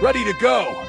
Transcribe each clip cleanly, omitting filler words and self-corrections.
Ready to go!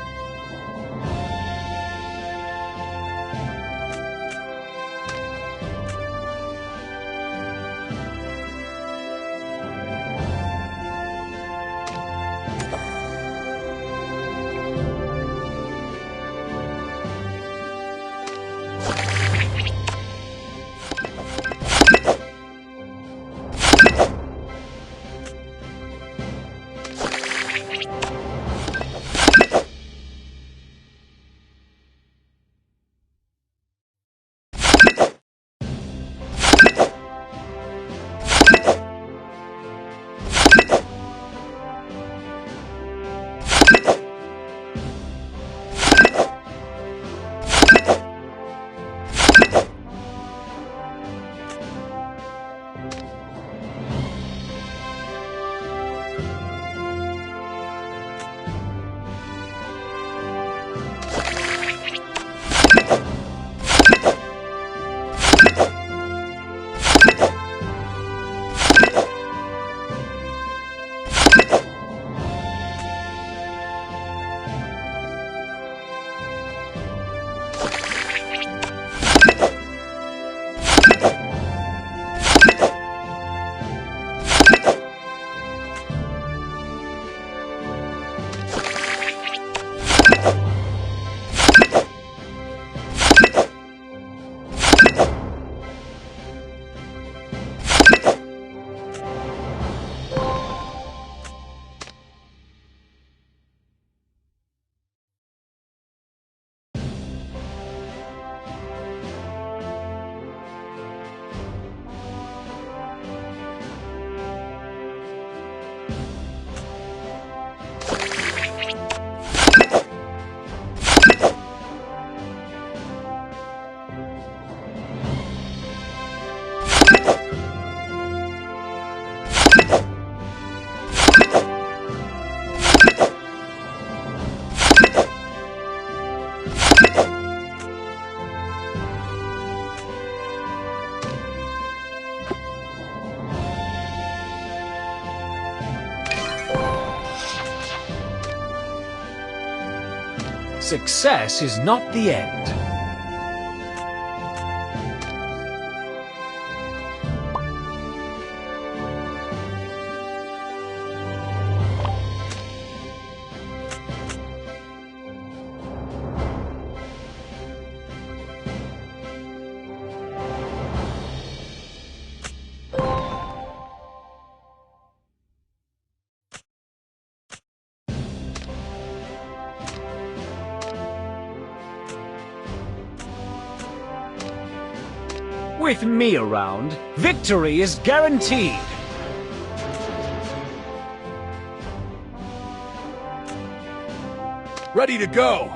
Success is not the end. With me around, victory is guaranteed. Ready to go!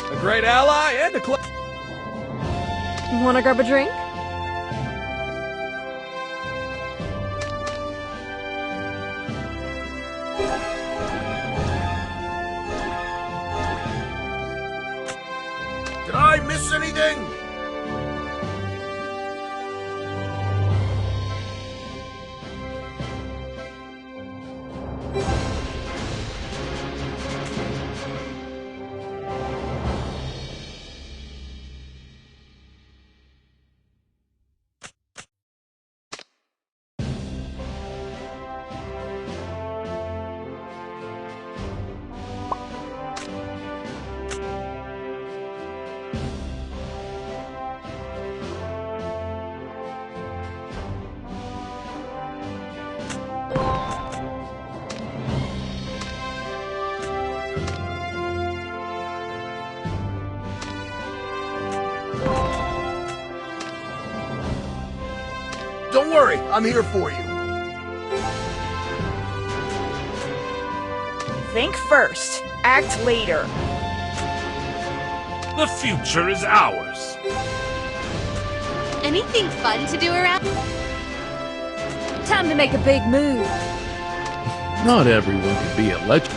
A great ally and a close... Wanna grab a drink? Did I miss anything? Don't worry, I'm here for you. Think first, act later. The future is ours. Anything fun to do around? Time to make a big move. Not everyone can be a legend.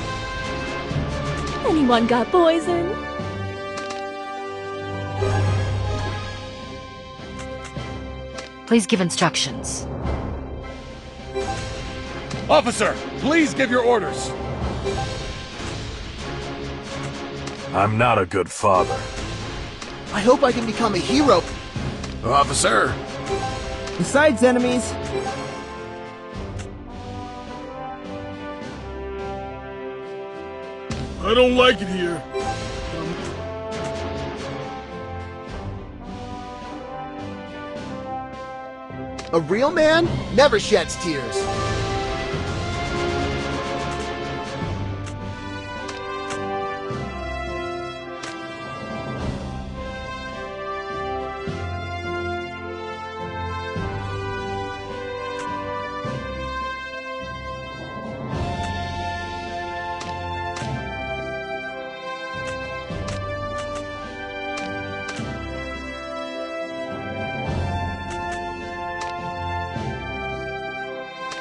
Anyone got poison? Please give instructions. Officer, please give your orders. I'm not a good father. I hope I can become a hero. Officer. Besides enemies, I don't like it here. a real man never sheds tears.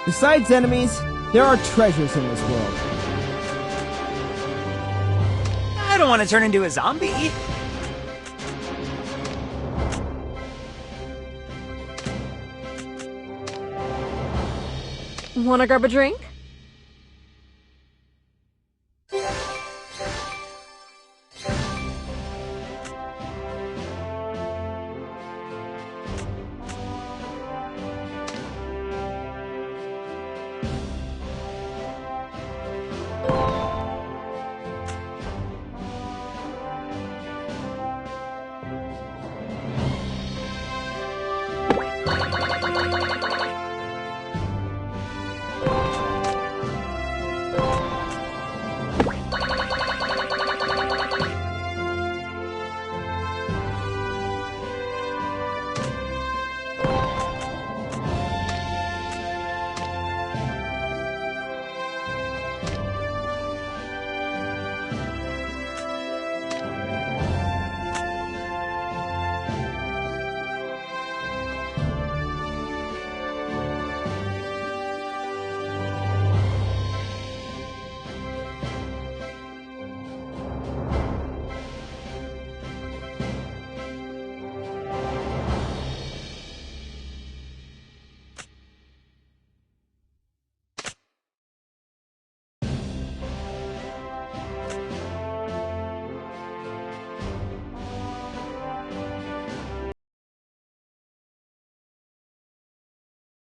Besides enemies, there are treasures in this world. I don't want to turn into a zombie. Wanna grab a drink?